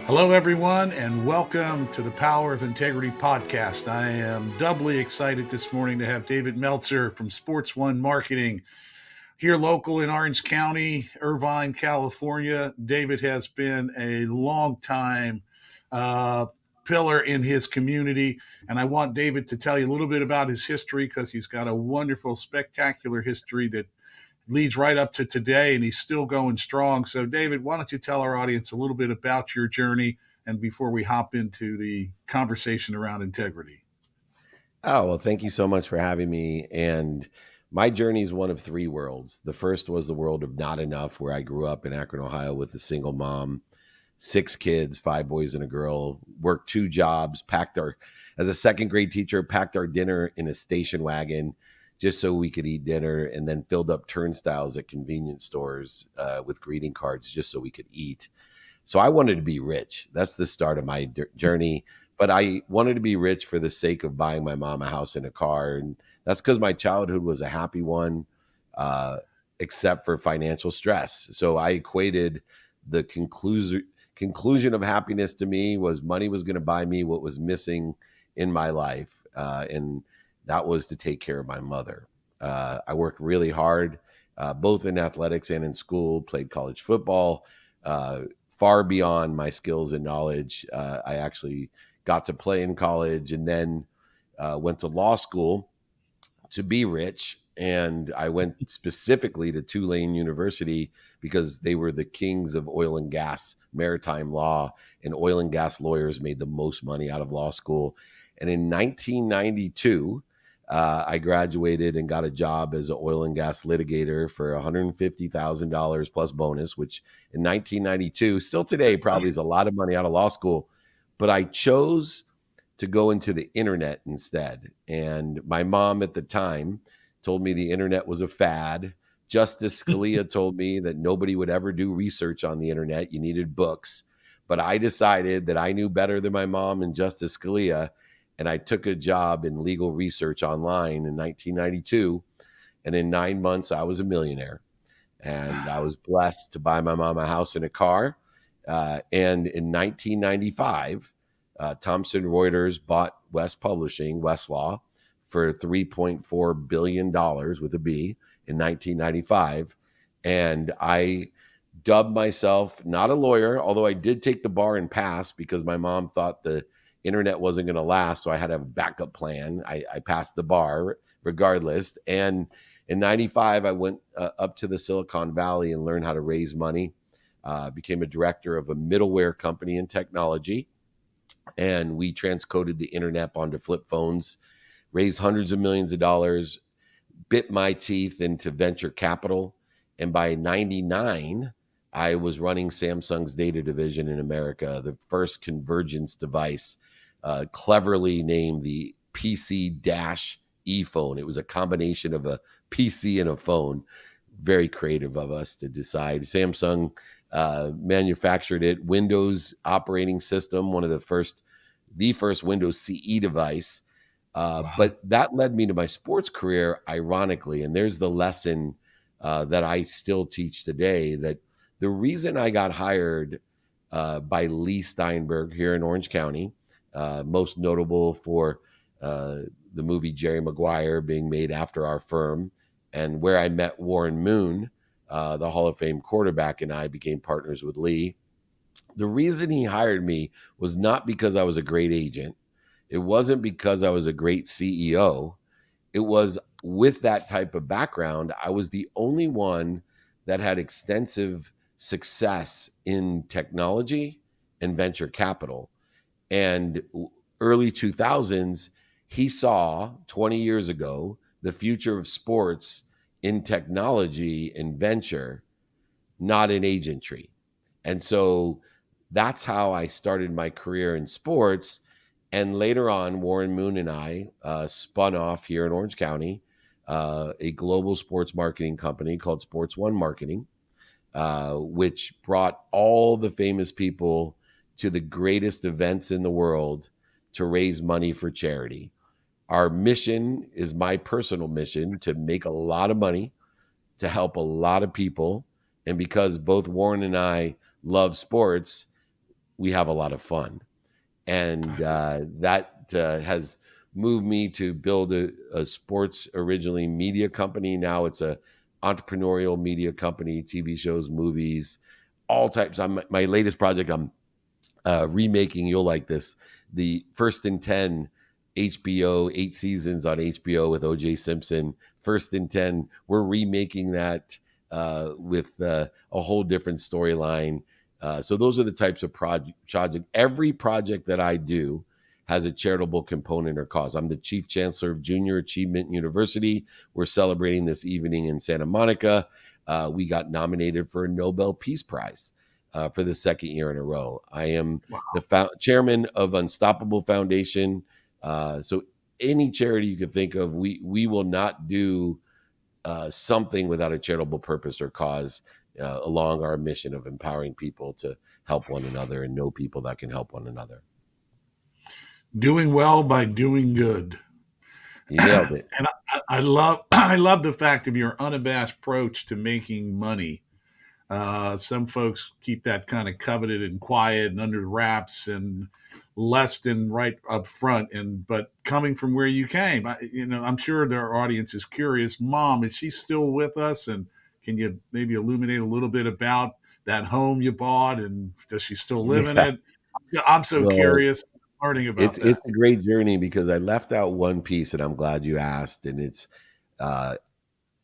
Hello, everyone, and welcome to the Power of Integrity podcast. I am doubly excited this morning to have David Meltzer from Sports One Marketing here local in Orange County, Irvine, California. David has been a long time pillar in his community, and I want David to tell you a little bit about his history because he's got a wonderful, spectacular history that leads right up to today, and he's still going strong. So, David, why don't you tell our audience a little bit about your journey and before we hop into the conversation around integrity? Oh, well, thank you so much for having me. And my journey is one of three worlds. The first was the world of not enough, where I grew up in Akron, Ohio with a single mom, six kids, five boys and a girl, worked two jobs, as a second grade teacher, packed our dinner in a station wagon just so we could eat dinner, and then filled up turnstiles at convenience stores with greeting cards just so we could eat. So I wanted to be rich. That's the start of my journey. But I wanted to be rich for the sake of buying my mom a house and a car. And that's because my childhood was a happy one, uh, except for financial stress. So I equated the conclusion of happiness to me was money was going to buy me what was missing in my life. And that was to take care of my mother. I worked really hard, both in athletics and in school, played college football. Far beyond my skills and knowledge. I actually got to play in college and then went to law school to be rich. And I went specifically to Tulane University because they were the kings of oil and gas, maritime law, and oil and gas lawyers made the most money out of law school. And in 1992, I graduated and got a job as an oil and gas litigator for $150,000 plus bonus, which in 1992, still today, probably is a lot of money out of law school. But I chose to go into the internet instead. And my mom at the time told me the internet was a fad. Justice Scalia told me that nobody would ever do research on the internet. You needed books. But I decided that I knew better than my mom and Justice Scalia, and I took a job in legal research online in 1992. And in 9 months, I was a millionaire. And I was blessed to buy my mom a house and a car. And in 1995, Thomson Reuters bought West Publishing, Westlaw, for $3.4 billion with a B in 1995. And I dubbed myself not a lawyer, although I did take the bar and pass because my mom thought the internet wasn't going to last. So I had to have a backup plan. I passed the bar regardless. And in 95, I went up to the Silicon Valley and learned how to raise money. Became a director of a middleware company in technology. And we transcoded the internet onto flip phones, raised hundreds of millions of dollars, bit my teeth into venture capital. And by 99, I was running Samsung's data division in America, the first convergence device, cleverly named the PC-E phone. It was a combination of a PC and a phone. Very creative of us to decide. Samsung manufactured it. Windows operating system, the first Windows CE device. Wow. But that led me to my sports career, ironically. And there's the lesson that I still teach today, that the reason I got hired by Lee Steinberg here in Orange County, most notable for the movie Jerry Maguire being made after our firm, and where I met Warren Moon, the Hall of Fame quarterback, and I became partners with Lee. The reason he hired me was not because I was a great agent. It wasn't because I was a great CEO. It was with that type of background, I was the only one that had extensive success in technology and venture capital. And early 2000s, he saw 20 years ago the future of sports in technology and venture, not in agentry. And so that's how I started my career in sports. And later on, Warren Moon and I spun off here in Orange County, a global sports marketing company called Sports One Marketing, which brought all the famous people to the greatest events in the world to raise money for charity. Our mission is my personal mission to make a lot of money, to help a lot of people. And because both Warren and I love sports, we have a lot of fun. And that has moved me to build a sports originally media company. Now it's a entrepreneurial media company, TV shows, movies, all types. My latest project, I'm remaking, you'll like this, the First and 10 HBO, 8 seasons on HBO with OJ Simpson. First and 10, we're remaking that with a whole different storyline. So those are the types of project. Every project that I do has a charitable component or cause. I'm the chief chancellor of Junior Achievement University. We're celebrating this evening in Santa Monica. We got nominated for a Nobel Peace Prize for the second year in a row. I am the chairman of Unstoppable Foundation. So any charity you could think of, we will not do something without a charitable purpose or cause along our mission of empowering people to help one another and know people that can help one another. Doing well by doing good. You nailed it. And I love the fact of your unabashed approach to making money. Some folks keep that kind of coveted and quiet and under wraps and less than right up front. And but coming from where you came, I'm sure their audience is curious. Mom, is she still with us? And can you maybe illuminate a little bit about that home you bought? And does she still live in Yeah. it? I'm so Well, curious learning about it's that. a great journey because I left out one piece, and I'm glad you asked. And it's uh,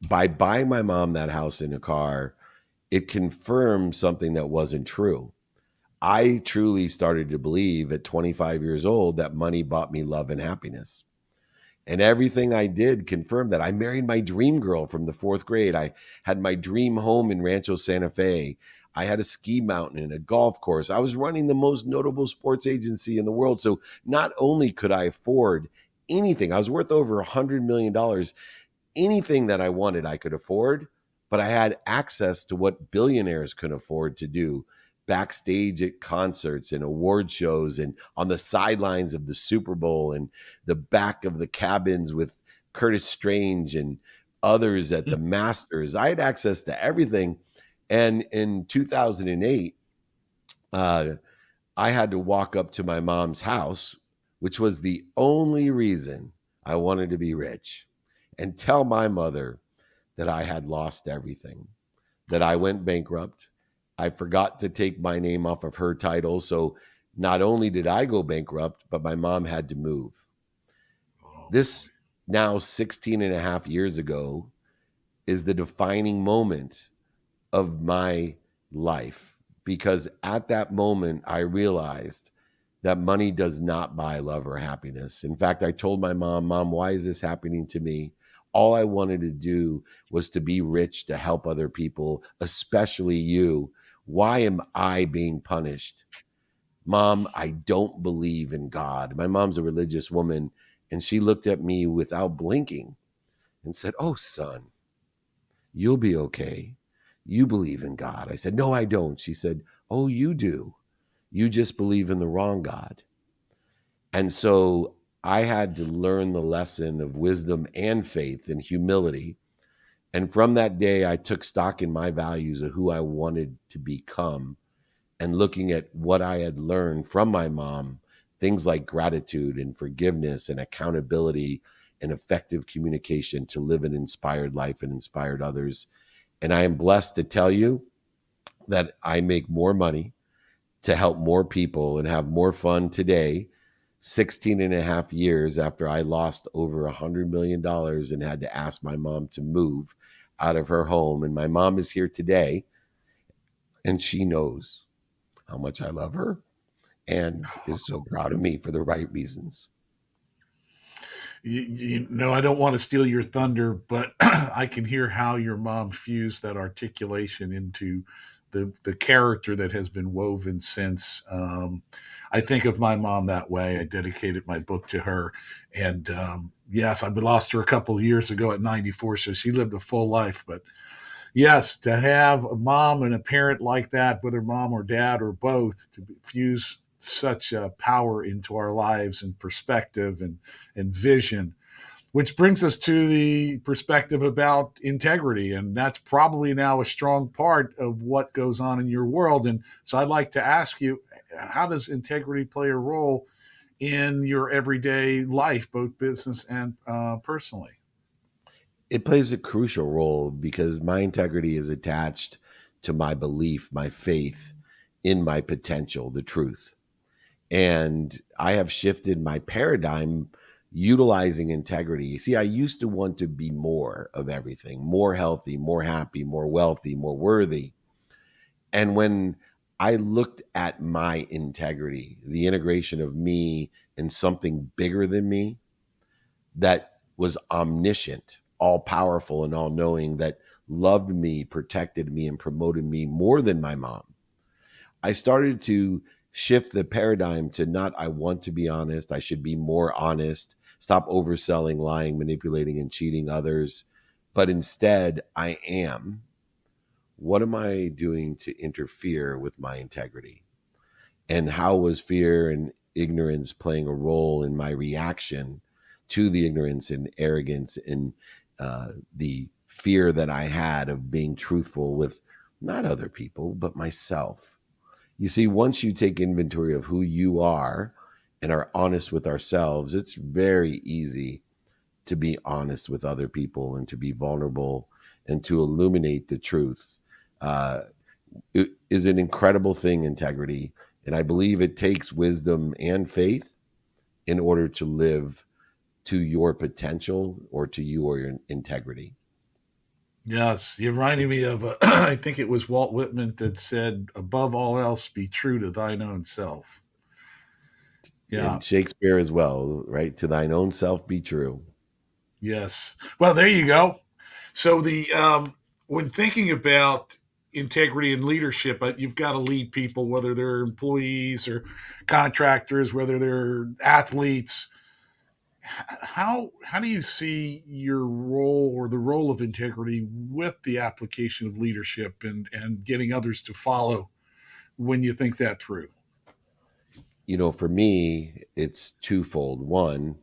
by buying my mom that house in a car, it confirmed something that wasn't true. I truly started to believe at 25 years old that money bought me love and happiness. And everything I did confirmed that. I married my dream girl from the fourth grade. I had my dream home in Rancho Santa Fe. I had a ski mountain and a golf course. I was running the most notable sports agency in the world. So not only could I afford anything, I was worth over $100 million. Anything that I wanted, I could afford, but I had access to what billionaires could afford to do backstage at concerts and award shows and on the sidelines of the Super Bowl and the back of the cabins with Curtis Strange and others at the Masters. I had access to everything. And in 2008, uh, I had to walk up to my mom's house, which was the only reason I wanted to be rich, and tell my mother that I had lost everything, that I went bankrupt. I forgot to take my name off of her title. So not only did I go bankrupt, but my mom had to move. This now 16 and a half years ago is the defining moment of my life because at that moment I realized that money does not buy love or happiness. In fact, I told my mom, why is this happening to me? All I wanted to do was to be rich, to help other people, especially you. Why am I being punished? Mom, I don't believe in God. My mom's a religious woman, and she looked at me without blinking and said, oh, son, you'll be okay. You believe in God. I said, no, I don't. She said, oh, you do. You just believe in the wrong God. And so I had to learn the lesson of wisdom and faith and humility. And from that day, I took stock in my values of who I wanted to become and looking at what I had learned from my mom, things like gratitude and forgiveness and accountability and effective communication to live an inspired life and inspired others. And I am blessed to tell you that I make more money to help more people and have more fun today, 16 and a half years after I lost over $100 million and had to ask my mom to move out of her home. And my mom is here today, and she knows how much I love her and is so proud of me for the right reasons. I don't want to steal your thunder, but I can hear how your mom fused that articulation into the character that has been woven since. I think of my mom that way. I dedicated my book to her, and yes, I lost her a couple of years ago at 94, so she lived a full life. But yes, to have a mom and a parent like that, whether mom or dad or both, to fuse such power into our lives and perspective and vision. which brings us to the perspective about integrity. And that's probably now a strong part of what goes on in your world. And so I'd like to ask you, how does integrity play a role in your everyday life, both business and personally? It plays a crucial role because my integrity is attached to my belief, my faith in my potential, the truth. And I have shifted my paradigm utilizing integrity. You see, I used to want to be more of everything, more healthy, more happy, more wealthy, more worthy. And when I looked at my integrity, the integration of me in something bigger than me that was omniscient, all powerful, and all knowing, that loved me, protected me, and promoted me more than my mom, I started to shift the paradigm to not, I want to be honest, I should be more honest, stop overselling, lying, manipulating, and cheating others, but instead, I am. What am I doing to interfere with my integrity? And how was fear and ignorance playing a role in my reaction to the ignorance and arrogance and the fear that I had of being truthful with not other people, but myself? You see, once you take inventory of who you are and are honest with ourselves, it's very easy to be honest with other people and to be vulnerable and to illuminate the truth. Uh, it is an incredible thing, integrity. And I believe it takes wisdom and faith in order to live to your potential or to you or your integrity. Yes, you're reminding me of, I think it was Walt Whitman that said, above all else, be true to thine own self. Yeah, And Shakespeare as well, right? To thine own self be true. yes. Well, there you go. So when thinking about integrity and leadership, you've got to lead people, whether they're employees or contractors, whether they're athletes. How do you see your role or the role of integrity with the application of leadership and getting others to follow when you think that through? For me, it's twofold. One,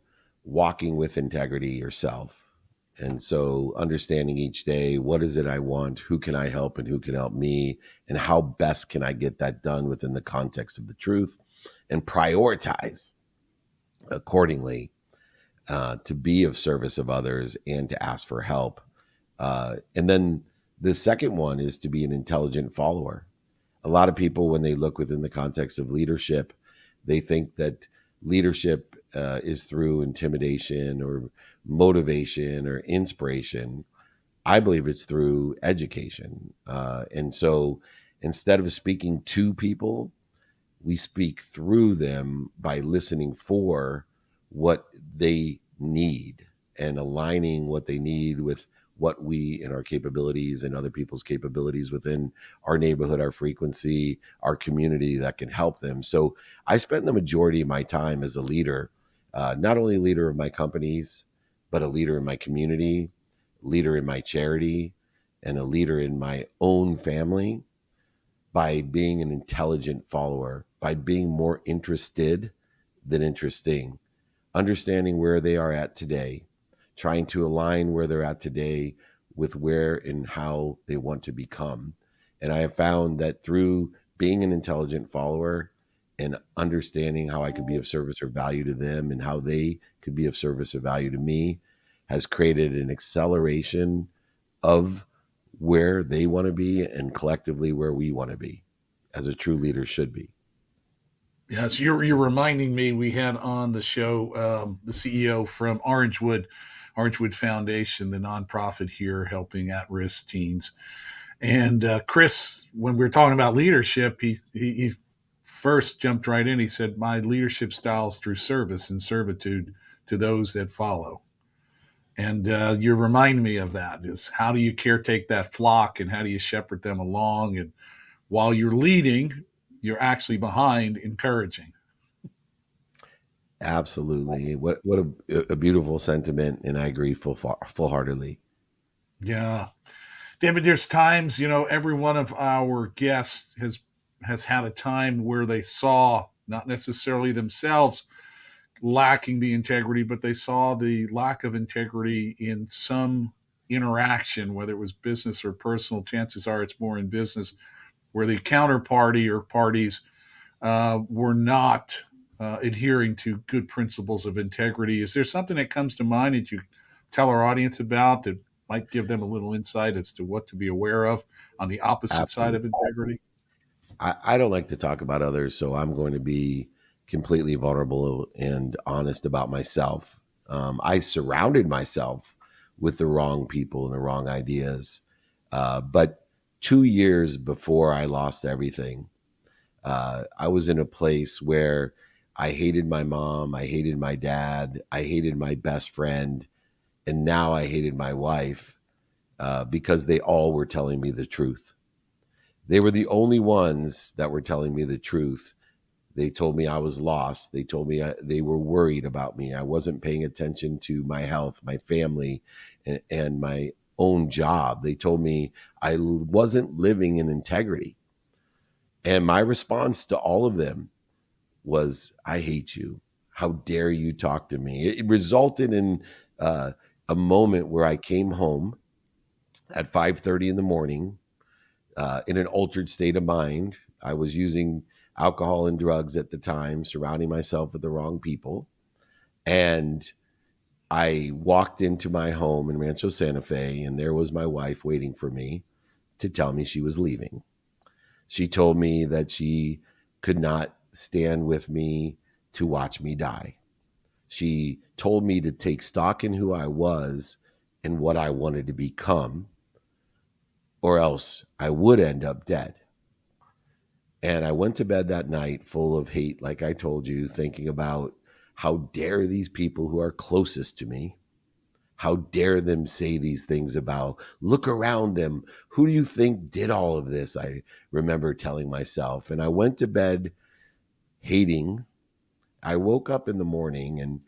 walking with integrity yourself. And so understanding each day, what is it I want? Who can I help and who can help me? And how best can I get that done within the context of the truth and prioritize accordingly to be of service of others and to ask for help. And then the second one is to be an intelligent follower. A lot of people, when they look within the context of leadership, they think that leadership is through intimidation or motivation or inspiration. I believe it's through education. And so instead of speaking to people, we speak through them by listening for what they need and aligning what they need with what we and our capabilities and other people's capabilities within our neighborhood, our frequency, our community that can help them. So I spent the majority of my time as a leader, not only a leader of my companies, but a leader in my community, leader in my charity, and a leader in my own family, by being an intelligent follower, by being more interested than interesting, understanding where they are at today, trying to align where they're at today with where and how they want to become. And I have found that through being an intelligent follower and understanding how I could be of service or value to them and how they could be of service or value to me has created an acceleration of where they want to be and collectively where we want to be as a true leader should be. Yes, you're reminding me. We had on the show the CEO from Orangewood Foundation, the nonprofit here helping at-risk teens. And Chris, when we were talking about leadership, he first jumped right in. He said, "My leadership style is through service and servitude to those that follow." And you're reminding me of that. Is how do you caretake that flock and how do you shepherd them along? And while you're leading, you're actually behind encouraging. Absolutely. What a beautiful sentiment, and I agree full heartedly. Yeah. David, there's times, every one of our guests has had a time where they saw, not necessarily themselves, lacking the integrity, but they saw the lack of integrity in some interaction, whether it was business or personal. Chances are it's more in business, where the counterparty or parties were not adhering to good principles of integrity. Is there something that comes to mind that you tell our audience about that might give them a little insight as to what to be aware of on the opposite side of Absolutely. integrity? I don't like to talk about others, so I'm going to be completely vulnerable and honest about myself. I surrounded myself with the wrong people and the wrong ideas. But 2 years before I lost everything, I was in a place where I hated my mom, I hated my dad, I hated my best friend, and now I hated my wife because they all were telling me the truth. They were the only ones that were telling me the truth. They told me I was lost. They told me they were worried about me. I wasn't paying attention to my health, my family, and my own job. They told me I wasn't living in integrity. And my response to all of them was, I hate you. How dare you talk to me? It resulted in a moment where I came home at 5:30 in the morning in an altered state of mind. I was using alcohol and drugs at the time, surrounding myself with the wrong people. And I walked into my home in Rancho Santa Fe, and there was my wife waiting for me to tell me she was leaving. She told me that she could not stand with me to watch me die. She told me to take stock in who I was and what I wanted to become, or else I would end up dead. And I went to bed that night full of hate, like I told you, thinking about how dare these people who are closest to me, how dare them say these things about, look around them. Who do you think did all of this? I remember telling myself. And I went to bed hating. I woke up in the morning and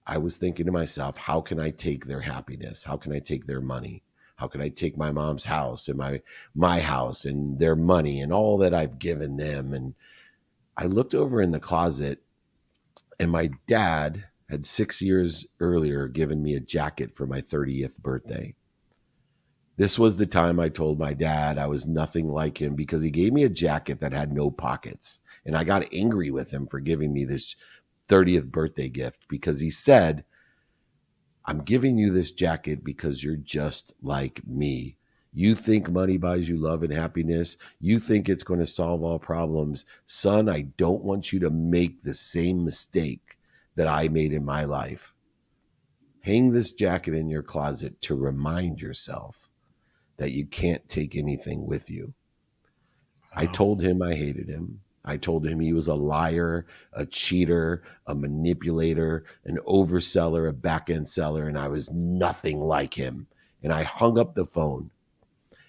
I was thinking to myself, how can I take their happiness? How can I take their money? How can I take my mom's house and my house and their money and all that I've given them? And I looked over in the closet, and my dad had 6 years earlier given me a jacket for my 30th birthday. This was the time I told my dad I was nothing like him because he gave me a jacket that had no pockets. And I got angry with him for giving me this 30th birthday gift because he said, I'm giving you this jacket because you're just like me. You think money buys you love and happiness. You think it's going to solve all problems. Son, I don't want you to make the same mistake that I made in my life. Hang this jacket in your closet to remind yourself that you can't take anything with you. I Wow. told him I hated him. I told him he was a liar, a cheater, a manipulator, an overseller, a back end seller, and I was nothing like him. And I hung up the phone.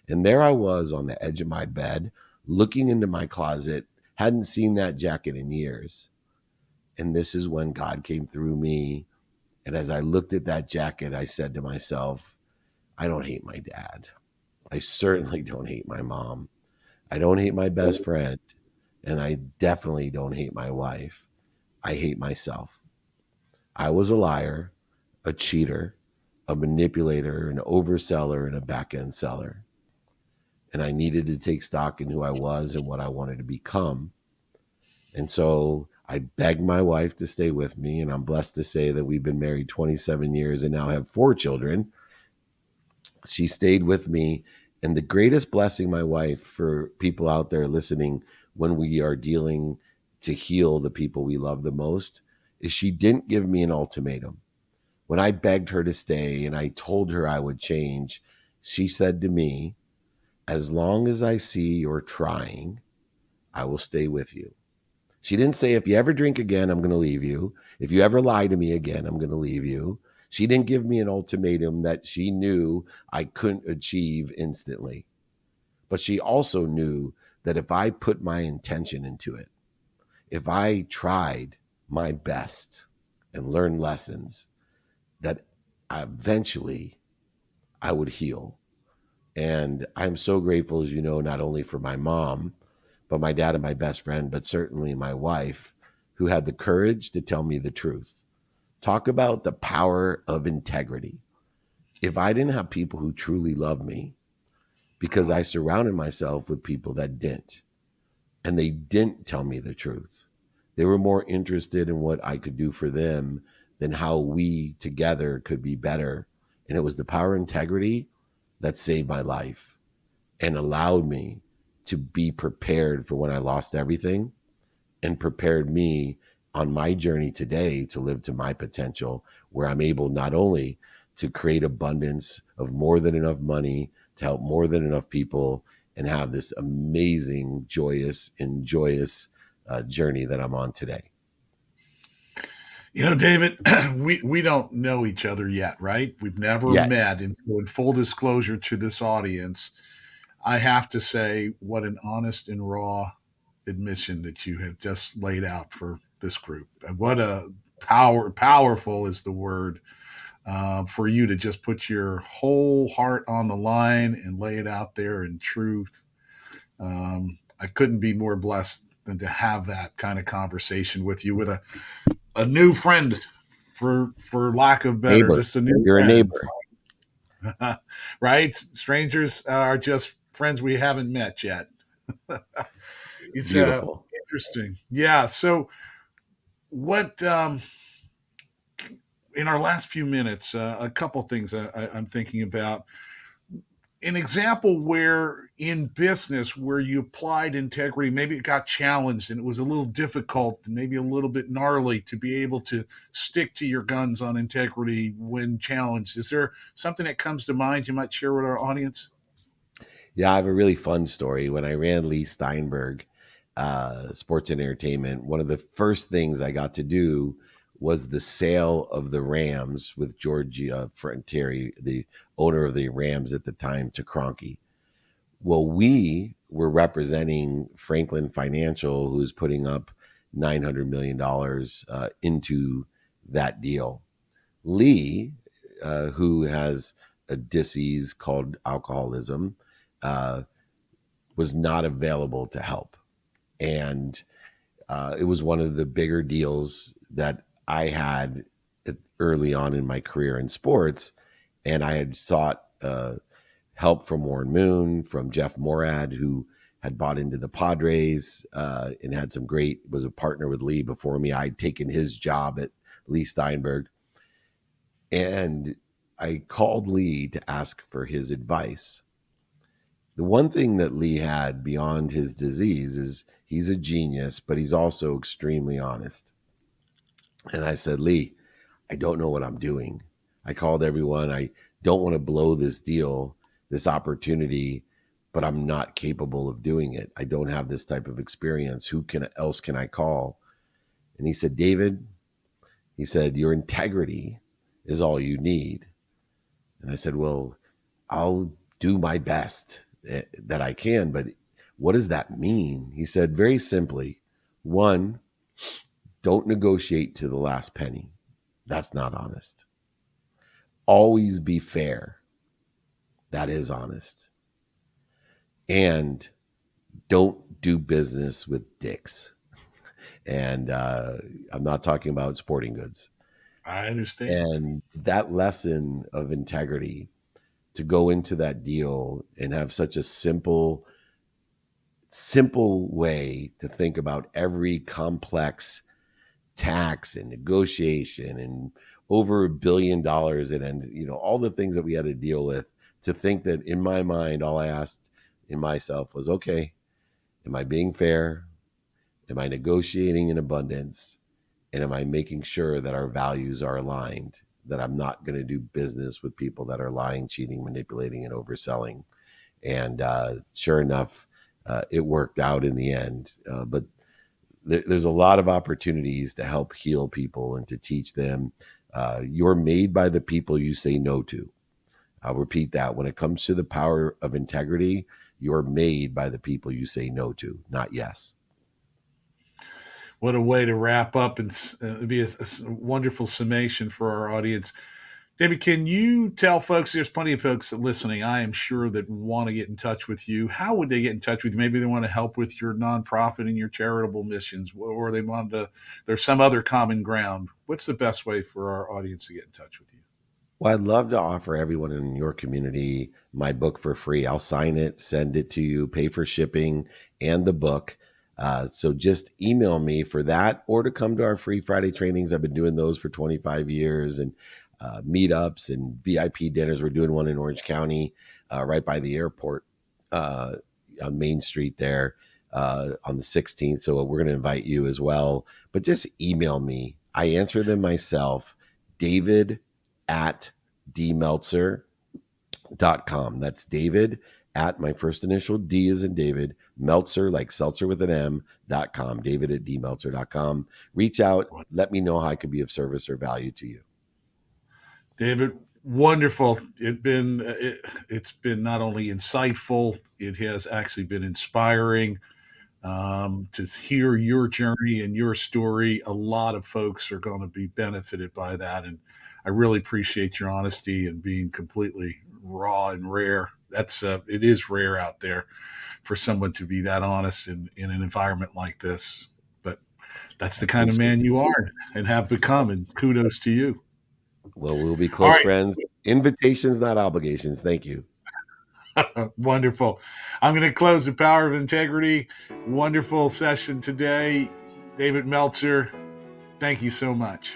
And there I was on the edge of my bed, looking into my closet, hadn't seen that jacket in years. And this is when God came through me. And as I looked at that jacket, I said to myself, I don't hate my dad. I certainly don't hate my mom. I don't hate my best friend. And I definitely don't hate my wife. I hate myself. I was a liar, a cheater, a manipulator, an overseller, and a back end seller. And I needed to take stock in who I was and what I wanted to become. And so I begged my wife to stay with me. And I'm blessed to say that we've been married 27 years and now have 4 children. She stayed with me. And the greatest blessing, my wife, for people out there listening, when we are dealing to heal the people we love the most, is she didn't give me an ultimatum. When I begged her to stay and I told her I would change, she said to me, as long as I see you're trying, I will stay with you. She didn't say, if you ever drink again, I'm going to leave you. If you ever lie to me again, I'm going to leave you. She didn't give me an ultimatum that she knew I couldn't achieve instantly. But she also knew that if I put my intention into it, if I tried my best and learned lessons, that eventually I would heal. And I'm so grateful, as you know, not only for my mom, but my dad and my best friend, but certainly my wife, who had the courage to tell me the truth. Talk about the power of integrity. If I didn't have people who truly love me, because I surrounded myself with people that didn't, and they didn't tell me the truth. They were more interested in what I could do for them than how we together could be better. And it was the power of integrity that saved my life and allowed me to be prepared for when I lost everything, and prepared me on my journey today to live to my potential, where I'm able not only to create abundance of more than enough money to help more than enough people and have this amazing, joyous journey that I'm on today. David, we don't know each other yet, right? We've never Yet, met. And so in full disclosure to this audience, I have to say what an honest and raw admission that you have just laid out for this group. And what a powerful is the word, for you to just put your whole heart on the line and lay it out there in truth. I couldn't be more blessed than to have that kind of conversation with you, with a new friend, for lack of better, neighbor, just a new you're a friend. neighbor. Right? Strangers are just friends we haven't met yet. It's Beautiful. interesting. Yeah. So, what in our last few minutes, a couple things I'm thinking about. An example where in business where you applied integrity, maybe it got challenged and it was a little difficult and maybe a little bit gnarly to be able to stick to your guns on integrity when challenged. Is there something that comes to mind you might share with our audience? Yeah, I have a really fun story. When I ran Lee Steinberg Sports and Entertainment, one of the first things I got to do was the sale of the Rams with George Frontieri, the owner of the Rams at the time, to Kroenke. Well, we were representing Franklin Financial, who's putting up $900 million into that deal. Lee, who has a disease called alcoholism, uh, was not available to help. And it was one of the bigger deals that I had early on in my career in sports. And I had sought help from Warren Moon, from Jeff Morad, who had bought into the Padres and had some great, was a partner with Lee before me. I'd taken his job at Lee Steinberg. And I called Lee to ask for his advice. The one thing that Lee had beyond his disease is he's a genius, but he's also extremely honest. And I said, Lee, I don't know what I'm doing. I called everyone. I don't want to blow this deal, this opportunity, but I'm not capable of doing it. I don't have this type of experience. Who can else can I call? And he said, David, he said, your integrity is all you need. And I said, well, I'll do my best that I can, but what does that mean? He said, very simply, one, don't negotiate to the last penny. That's not honest. Always be fair. That is honest. And don't do business with dicks. And I'm not talking about sporting goods. I understand. And that lesson of integrity, to go into that deal and have such a simple way to think about every complex tax and negotiation and over $1 billion and all the things that we had to deal with, to think that in my mind all I asked in myself was, okay, am I being fair, am I negotiating in abundance, and am I making sure that our values are aligned, that I'm not going to do business with people that are lying, cheating, manipulating, and overselling. And sure enough, it worked out in the end. But there's a lot of opportunities to help heal people and to teach them. You're made by the people you say no to. I'll repeat that. When it comes to the power of integrity, you're made by the people you say no to, not yes. What a way to wrap up and be a wonderful summation for our audience. David, can you tell folks, there's plenty of folks that listening, I am sure, that want to get in touch with you. How would they get in touch with you? Maybe they want to help with your nonprofit and your charitable missions, or they want to, there's some other common ground. What's the best way for our audience to get in touch with you? Well, I'd love to offer everyone in your community my book for free. I'll sign it, send it to you, pay for shipping and the book. So just email me for that, or to come to our free Friday trainings. I've been doing those for 25 years, and meetups and VIP dinners. We're doing one in Orange County, right by the airport, on Main Street there, on the 16th. So we're going to invite you as well. But just email me. I answer them myself. David at dmeltzer.com. That's David at, my first initial D is in David, Meltzer, like seltzer with an M.com. David at dmeltzer.com. Reach out. Let me know how I could be of service or value to you. David, wonderful. It's been not only insightful, it has actually been inspiring. To hear your journey and your story. A lot of folks are going to be benefited by that. And I really appreciate your honesty and being completely raw and rare. It is rare out there for someone to be that honest in an environment like this. But that's the kind of man you are and have become. And kudos to you. Well, we'll be close friends. Invitations, not obligations. Thank you. Wonderful. I'm going to close the Power of Integrity. Wonderful session today. David Meltzer, thank you so much.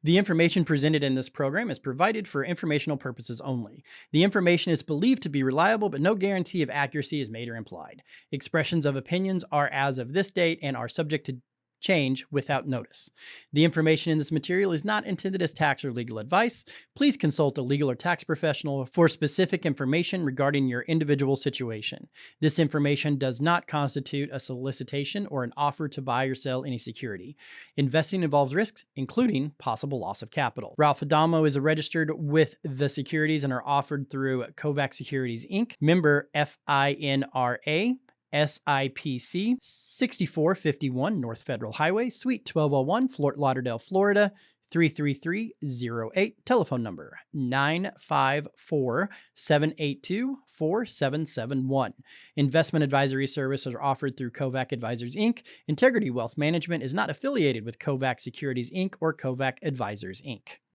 The information presented in this program is provided for informational purposes only. The information is believed to be reliable, but no guarantee of accuracy is made or implied. Expressions of opinions are as of this date and are subject to change without notice. The information in this material is not intended as tax or legal advice. Please consult a legal or tax professional for specific information regarding your individual situation. This information does not constitute a solicitation or an offer to buy or sell any security. Investing involves risks, including possible loss of capital. Ralph Adamo is registered with the securities and are offered through Kovac Securities, Inc., member FINRA, SIPC, 6451 North Federal Highway, Suite 1201, Fort Lauderdale, Florida, 33308. Telephone number 954-782-4771. Investment advisory services are offered through Kovac Advisors, Inc. Integrity Wealth Management is not affiliated with Kovac Securities, Inc. or Kovac Advisors, Inc.